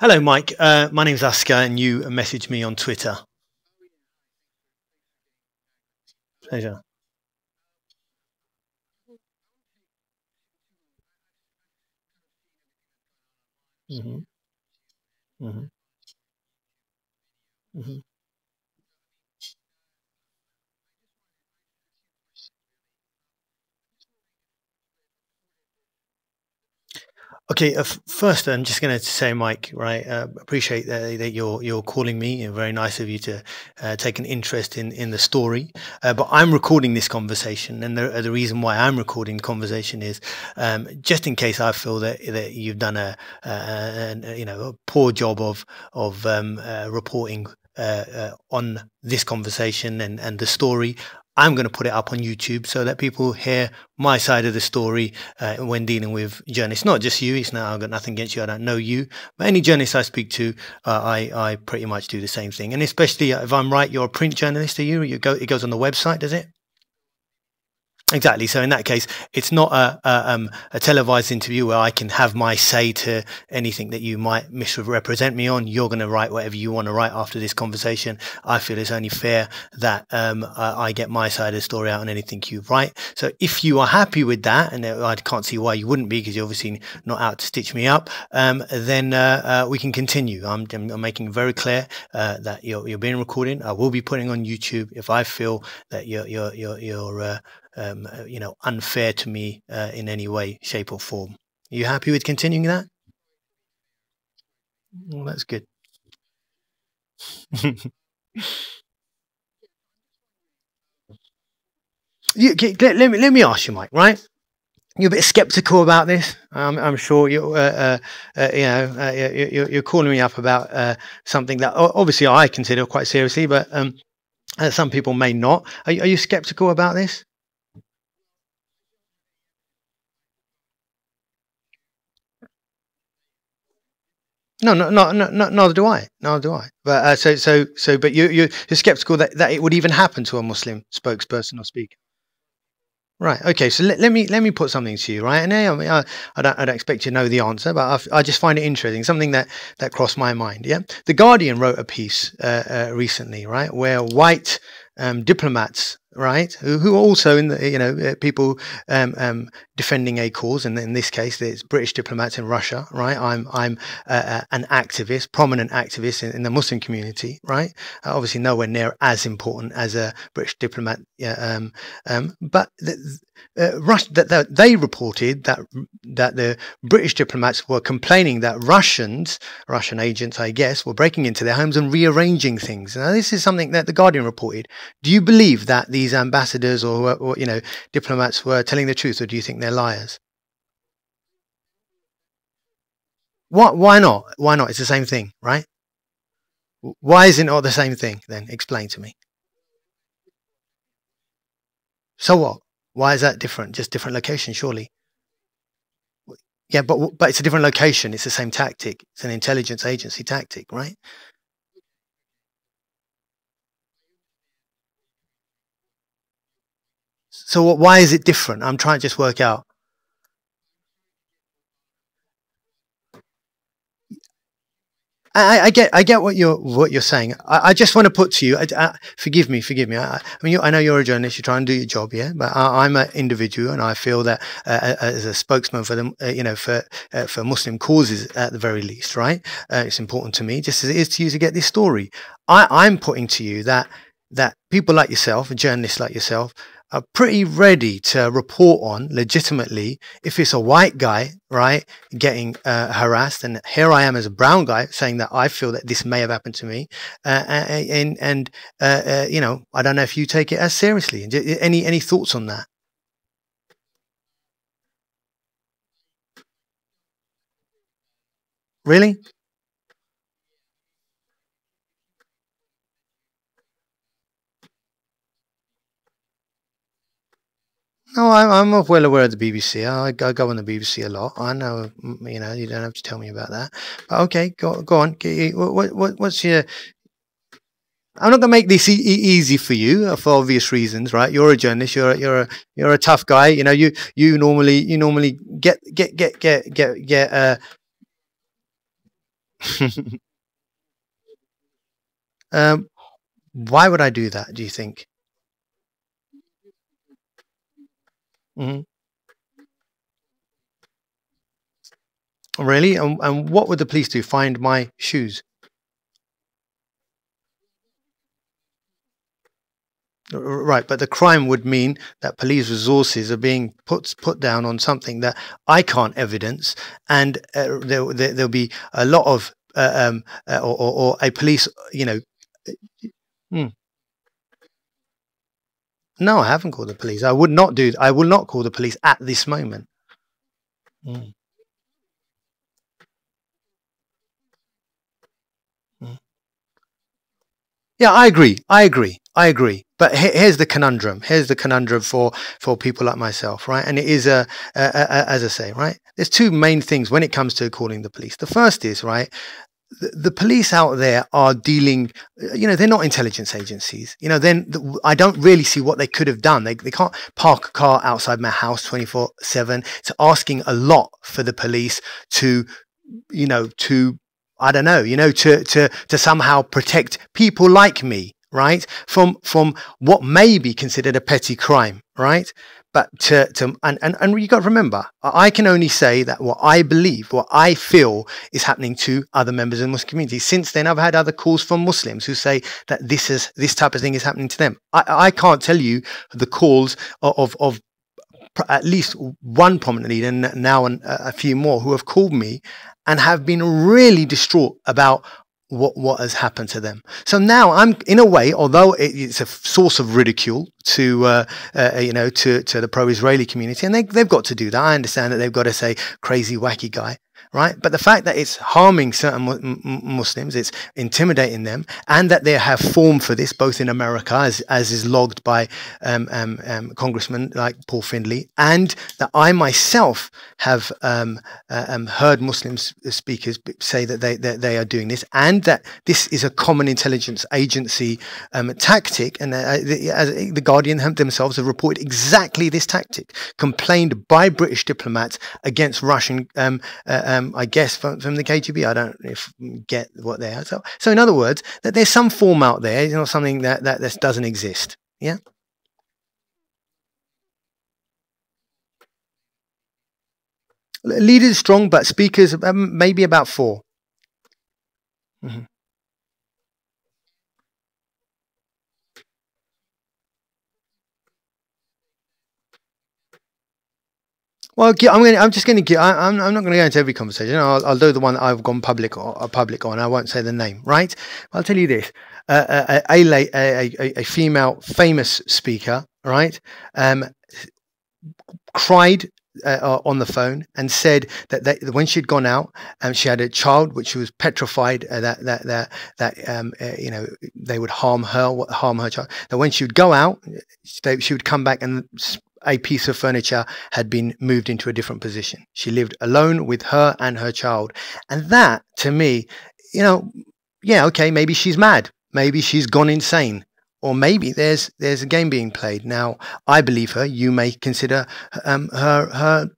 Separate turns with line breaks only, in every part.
Hello, Mike. My name's Asker, and you messaged me on Twitter. Pleasure. hmm hmm hmm Okay. First, I'm just going to say, Mike. Right. Appreciate that you're calling me. Very nice of you to take an interest in the story. But I'm recording this conversation, and the reason why I'm recording the conversation is just in case I feel that you've done a poor job of reporting on this conversation and the story. I'm going to put it up on YouTube so that people hear my side of the story when dealing with journalists. Not just you. It's not, I've got nothing against you. I don't know you, but any journalist I speak to, I pretty much do the same thing. And especially if I'm right, you're a print journalist. Are you? It goes on the website, does it? Exactly. So in that case, it's not a televised interview where I can have my say to anything that you might misrepresent me on. You're going to write whatever you want to write after this conversation. I feel it's only fair that I get my side of the story out on anything you write. So if you are happy with that, and I can't see why you wouldn't be because you're obviously not out to stitch me up, then we can continue. I'm making very clear that you're being recorded. I will be putting on YouTube if I feel that you're unfair to me in any way, shape, or form. Are you happy with continuing that? Well, that's good. Let me ask you, Mike. Right? You're a bit skeptical about this. I'm sure you're calling me up about something that obviously I consider quite seriously, but some people may not. Are you skeptical about this? No, no, neither do I. Neither do I. But but you're skeptical that it would even happen to a Muslim spokesperson or speaker. Right. Okay. So let me put something to you, right? And I mean, I don't expect you to know the answer, but I just find it interesting. Something that crossed my mind. Yeah. The Guardian wrote a piece recently, right, where white diplomats, right, who also in the people defending a cause, and in this case, it's British diplomats in Russia, right? I'm an activist, prominent activist in the Muslim community, right? Obviously, nowhere near as important as a British diplomat, but that they reported that the British diplomats were complaining that Russian agents, I guess, were breaking into their homes and rearranging things. Now, this is something that the Guardian reported. Do you believe that these ambassadors or diplomats were telling the truth, or do you think they're liars? Why not? Why not? It's the same thing, right? Why is it not the same thing then? Explain to me. So what? Why is that different? Just different location, surely. Yeah, but it's a different location. It's the same tactic. It's an intelligence agency tactic, right? So why is it different? I'm trying to just work out. I get what you're saying. I just want to put to you. Forgive me. I mean, I know you're a journalist. You try and do your job, yeah. But I'm an individual, and I feel that as a spokesman for them, for Muslim causes at the very least, right? It's important to me, just as it is to you to get this story. I'm putting to you that people like yourself, journalists like yourself, are pretty ready to report on legitimately if it's a white guy, right, getting harassed, and here I am as a brown guy saying that I feel that this may have happened to me, and I don't know if you take it as seriously. Any thoughts on that? Really? No, I'm well aware of the BBC. I go on the BBC a lot. I know, you don't have to tell me about that. But okay, go on. What's your I'm not gonna make this easy for you for obvious reasons, right? You're a journalist. You're a tough guy. You normally get. um, why would I do that? Do you think? Hmm. Really? And what would the police do? Find my shoes? Right, but the crime would mean that police resources are being put down on something that I can't evidence, and there'll be a lot of or a police, you know. Mm, no, I haven't called the police. I would not do. I will not call the police at this moment. Mm, mm. Yeah, I agree. I agree. I agree. But here's the conundrum. Here's the conundrum for people like myself, right? And it is as I say, right? There's two main things when it comes to calling the police. The first is, right, the police out there are dealing, they're not intelligence agencies. Then I don't really see what they could have done. They can't park a car outside my house 24/7. It's asking a lot for the police to, to, I don't know, to somehow protect people like me, right, from what may be considered a petty crime, right? But and you got to remember, I can only say that what I believe, what I feel is happening to other members of the Muslim community. Since then, I've had other calls from Muslims who say that this type of thing is happening to them. I can't tell you the calls of at least one prominent leader, and now a few more, who have called me and have been really distraught about what has happened to them. So now I'm, in a way, although it's a source of ridicule to to the pro-Israeli community, and they've got to do that. I understand that they've got to say crazy, wacky guy, right? But the fact that it's harming certain Muslims, it's intimidating them, and that they have formed for this, both in America, as is logged by congressmen like Paul Findlay, and that I myself have heard Muslim speakers say that they are doing this, and that this is a common intelligence agency tactic, and the Guardian themselves have reported exactly this tactic, complained by British diplomats against Russian I guess from the KGB. I don't get what they are. So in other words, that there's some form out there, something that this doesn't exist. Yeah. Leaders strong, but speakers maybe about 4. Mhm. Well, I'm just going to give. I'm not going to go into every conversation. I'll do the one that I've gone public on. I won't say the name, right? I'll tell you this: a female famous speaker, right? Um, Cried on the phone and said that when she'd gone out, she had a child which was petrified that they would harm her child. That when she would go out, she would come back and a piece of furniture had been moved into a different position. She lived alone with her and her child, and that to me, yeah, okay, maybe she's mad, maybe she's gone insane, or maybe there's a game being played. Now, I believe her. You may consider her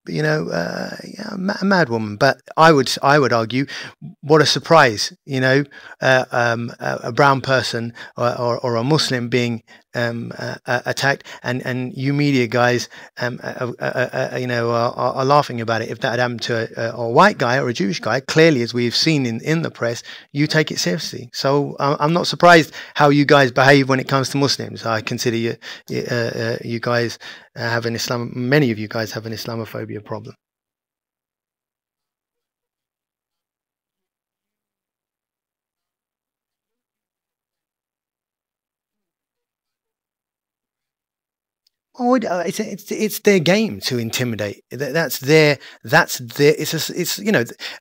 yeah, a mad woman, but I would argue, what a surprise, a brown person or a Muslim being attacked, and you media guys, are laughing about it. If that had happened to a white guy or a Jewish guy, clearly, as we've seen in the press, you take it seriously. So I'm not surprised how you guys behave when it comes to Muslims. I consider you guys have an Islam. Many of you guys have an Islamophobia problem. Oh, it's their game to intimidate. That's their. It's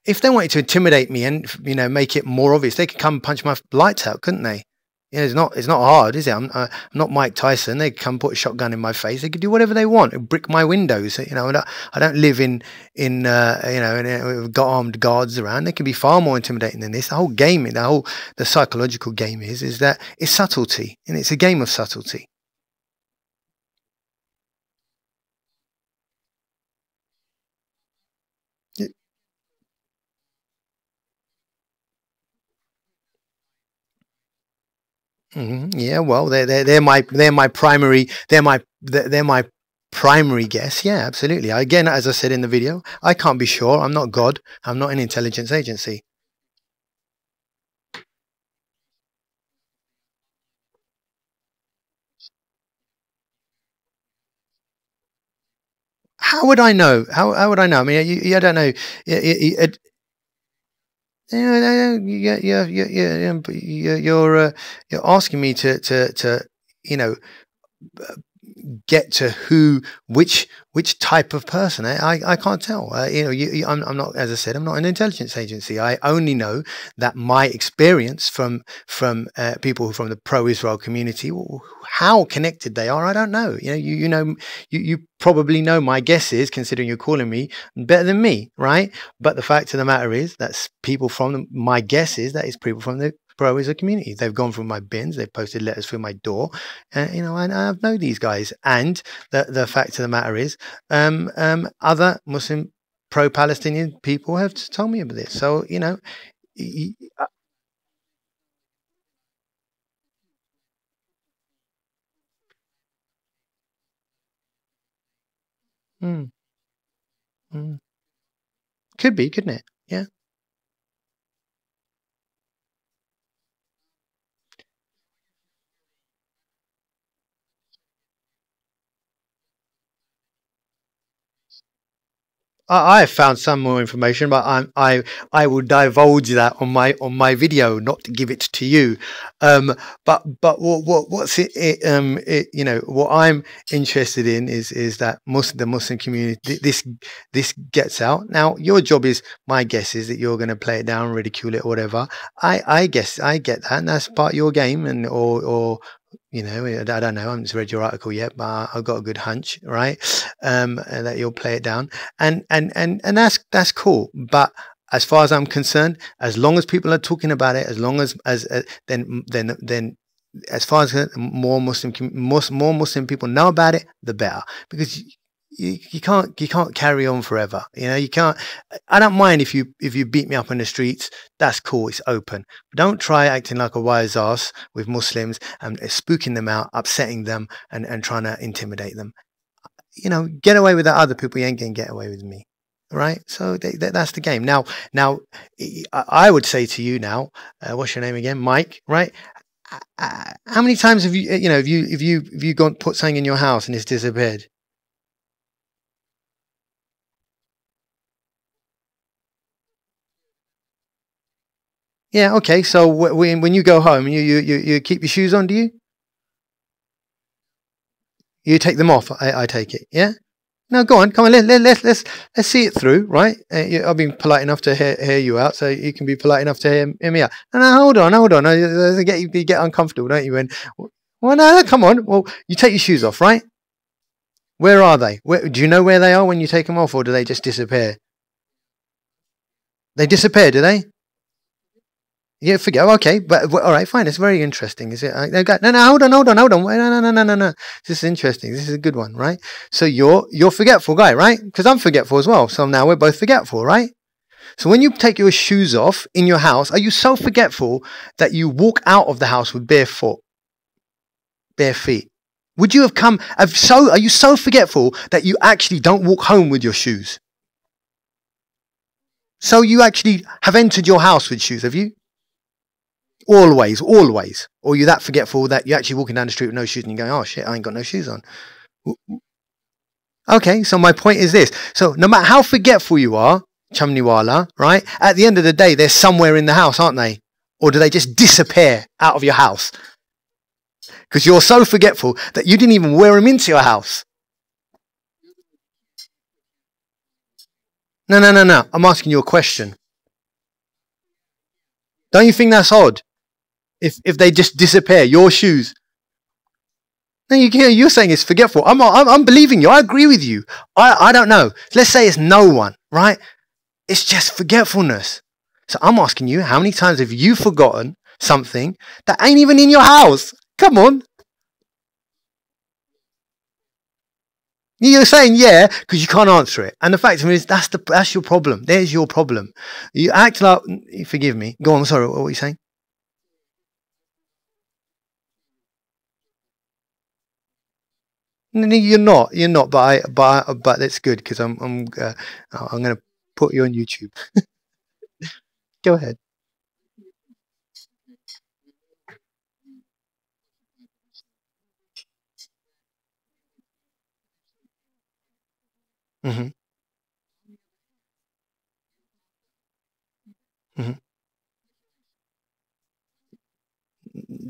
if they wanted to intimidate me and make it more obvious, they could come punch my lights out, couldn't they? It's not hard, is it? I'm not Mike Tyson. They could come put a shotgun in my face. They could do whatever they want, brick my windows. I don't live with got armed guards around. They can be far more intimidating than this. The whole game, the psychological game is that it's subtlety, and it's a game of subtlety. Yeah, well, they're my primary they're my primary guess. Yeah, absolutely. Again, as I said in the video, I can't be sure. I'm not God. I'm not an intelligence agency. How would I know? How would I know? I mean, I don't know. You're asking me to you know get to which type of person. I can't tell. I'm not, as I said, I'm not an intelligence agency. I only know that my experience from people from the pro-Israel community, how connected they are, I don't know. You probably know my guesses, considering you're calling me, better than me, right? But the fact of the matter is, that's people from my guesses. That is people from the pro-Israel community. They've gone through my bins. They've posted letters through my door. And I know these guys. And the fact of the matter is, other Muslim pro-Palestinian people have told me about this. So y- y- mm, mm. Could be, couldn't it? Yeah. I have found some more information, but I will divulge that on my video, not to give it to you. But what's what I'm interested in is that the Muslim community, this gets out. Now your job is, my guess is that you're going to play it down, ridicule it, or whatever. I guess I get that, and that's part of your game, and or I don't know. I haven't read your article yet, but I've got a good hunch, right? And that you'll play it down, and that's cool. But as far as I'm concerned, as long as people are talking about it, as long as then as far as more Muslim people know about it, the better, because you can't carry on forever. You can't. I don't mind if you beat me up in the streets. That's cool. It's open. But don't try acting like a wise ass with Muslims and spooking them out, upsetting them, and trying to intimidate them. Get away with that other people. You ain't gonna get away with me, right? So that's the game. Now, I would say to you now, what's your name again, Mike? Right? How many times have you, if you gone put something in your house and it's disappeared? Yeah. Okay. So when you go home, you keep your shoes on, do you? You take them off. I take it. Yeah. No, go on. Come on. Let's see it through, right? I've been polite enough to hear you out, so you can be polite enough to hear me out. No, hold on, hold on. You get uncomfortable, don't you? Well, no, come on. Well, you take your shoes off, right? Where are they? Do you know where they are when you take them off, or do they just disappear? They disappear, do they? Yeah, forget. Okay, but all right, fine. It's very interesting. Is it? No, no, hold on. Wait, no. This is interesting. This is a good one, right? So you're forgetful guy, right? Because I'm forgetful as well. So now we're both forgetful, right? So when you take your shoes off in your house, are you so forgetful that you walk out of the house with bare feet? Would you have come? Are you so forgetful that you actually don't walk home with your shoes? So you actually have entered your house with shoes, have you? Always, always. Or you're that forgetful that you're actually walking down the street with no shoes and you're going, oh shit, I ain't got no shoes on. Okay, so my point is this. So no matter how forgetful you are, Chumniwala, right? At the end of the day, they're somewhere in the house, aren't they? Or do they just disappear out of your house? Because you're so forgetful that you didn't even wear them into your house. No. I'm asking you a question. Don't you think that's odd? If they just disappear, your shoes. No, you're saying it's forgetful. I'm believing you. I agree with you. I don't know. Let's say it's no one, right? It's just forgetfulness. So I'm asking you, how many times have you forgotten something that ain't even in your house? Come on. You're saying yeah because you can't answer it, and the fact of it is that's your problem. There's your problem. You act like, forgive me. Go on. Sorry, what were you saying? No, you're not. But that's good because I'm going to put you on YouTube. Go ahead. Hmm. Hmm.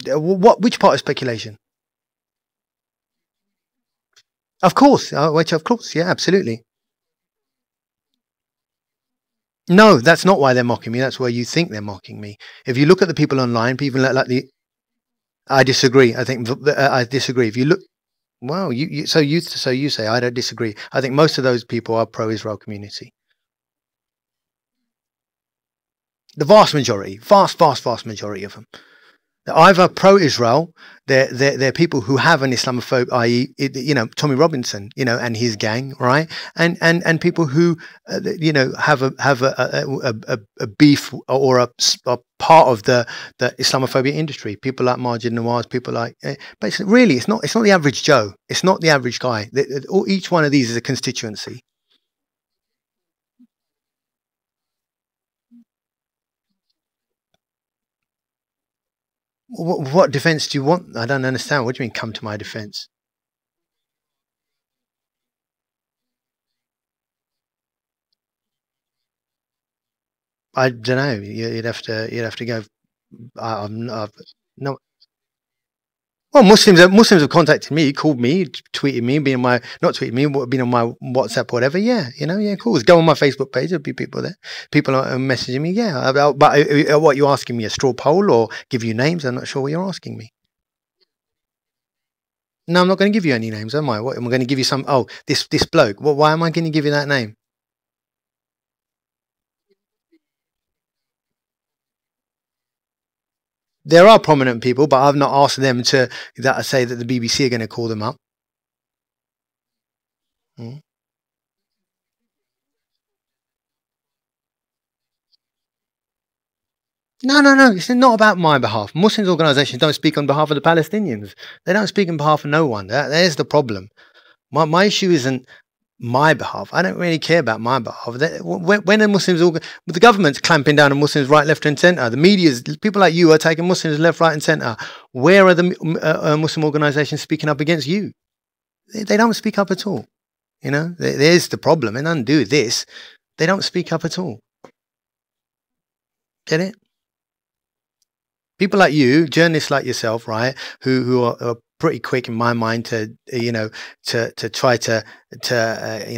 What? Which part of speculation? Of course, which of course, yeah, absolutely. No, that's not why they're mocking me. That's why you think they're mocking me. If you look at the people online, people like the. I disagree. I think I disagree. If you look, well, so you say I don't disagree. I think most of those people are pro-Israel community. The vast majority, vast majority of them. They're either pro-Israel. They're people who have an Islamophobe, i.e., Tommy Robinson, and his gang, right? And people who, have a beef or a part of the Islamophobia industry. People like Majid Nawaz, people like, but really, it's not the average Joe. It's not the average guy. Each one of these is a constituency. What defense do you want? I don't understand. What do you mean, come to my defense? I don't know. You'd have to go. No. Well, Muslims have contacted me, called me, tweeted me, been on my not tweeted me, been on my WhatsApp, whatever. Yeah, yeah, cool. Go on my Facebook page. There'll be people there. People are messaging me. Yeah, but what you asking me, a straw poll or give you names? I'm not sure what you're asking me. No, I'm not going to give you any names, am I? What am I going to give you? Some? Oh, this bloke. Well, why am I going to give you that name? There are prominent people, but I've not asked them to that I say that the BBC are going to call them up. Mm. No, no, no. It's not about my behalf. Muslims organisations don't speak on behalf of the Palestinians. They don't speak on behalf of no one. There's the problem. My issue isn't my behalf. I don't really care about my behalf. When are Muslims the government's clamping down on Muslims right, left, and centre? The media's people like you are taking Muslims left, right, and centre. Where are the Muslim organisations speaking up against you? They don't speak up at all. There's the problem. And undo this. They don't speak up at all. Get it? People like you, journalists like yourself, right, who are pretty quick in my mind to to try to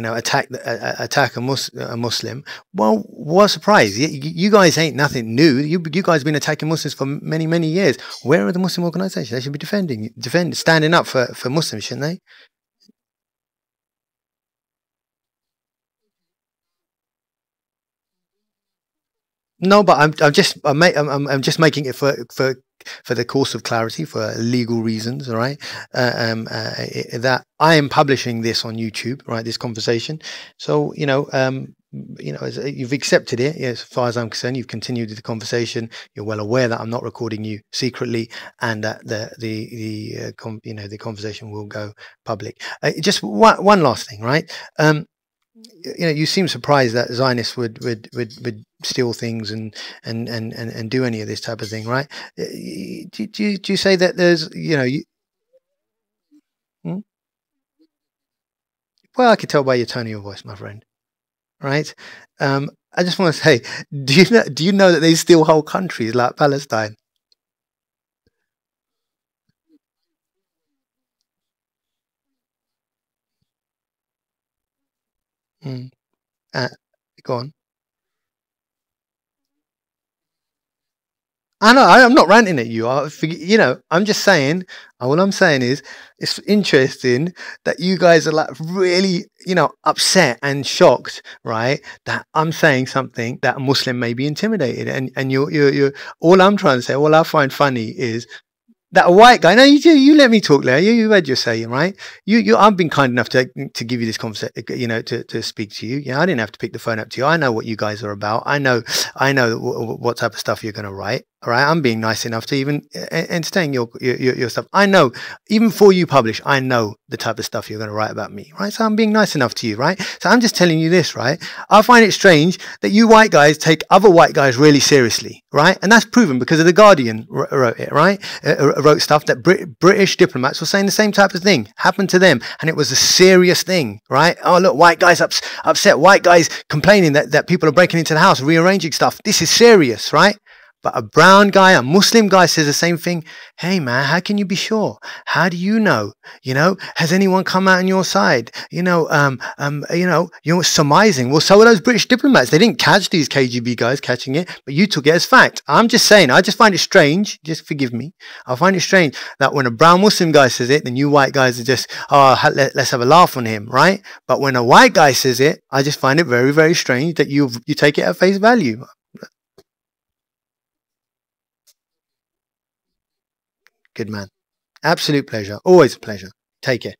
attack a Muslim. Well, what a surprise! You guys ain't nothing new. You guys have been attacking Muslims for many years. Where are the Muslim organisations? They should be standing up for Muslims, shouldn't they? No, but I'm just making it for the course of clarity for legal reasons, all right? That I am publishing this on YouTube, right? This conversation, so you've accepted it. As far as I'm concerned, you've continued the conversation. You're well aware that I'm not recording you secretly, and that the conversation will go public. Just one last thing, right? You seem surprised that Zionists would steal things and do any of this type of thing, right? Do you say that there's hmm? Well, I could tell by your tone of your voice, my friend, right? I just want to say, do you know that they steal whole countries like Palestine? Mm. Uh, Go on. I know I'm not ranting at you. I'm just saying. All I'm saying is, it's interesting that you guys are like really, upset and shocked, right? That I'm saying something that a Muslim may be intimidated, and you're. All I'm trying to say, all I find funny is that a white guy. No, you let me talk there. You had your say, right? I've been kind enough to give you this conversation, to speak to you. Yeah, I didn't have to pick the phone up to you. I know what you guys are about. I know what type of stuff you're going to write. All right, I'm being nice enough to even entertain your stuff. I know, even before you publish, I know the type of stuff you're going to write about me, right? So I'm being nice enough to you, right? So I'm just telling you this, right? I find it strange that you white guys take other white guys really seriously, right? And that's proven because of the Guardian wrote it, right? Wrote stuff that British diplomats were saying the same type of thing happened to them, and it was a serious thing, right? Oh look, white guys upset, white guys complaining that people are breaking into the house, rearranging stuff. This is serious, right? But a brown guy, a Muslim guy says the same thing. Hey man, how can you be sure? How do you know? Has anyone come out on your side? You're surmising. Well, so are those British diplomats. They didn't catch these KGB guys catching it, but you took it as fact. I'm just saying, I just find it strange. Just forgive me. I find it strange that when a brown Muslim guy says it, then you white guys are just, let's have a laugh on him, right? But when a white guy says it, I just find it very, very strange that you take it at face value. Good man. Absolute pleasure. Always a pleasure. Take care.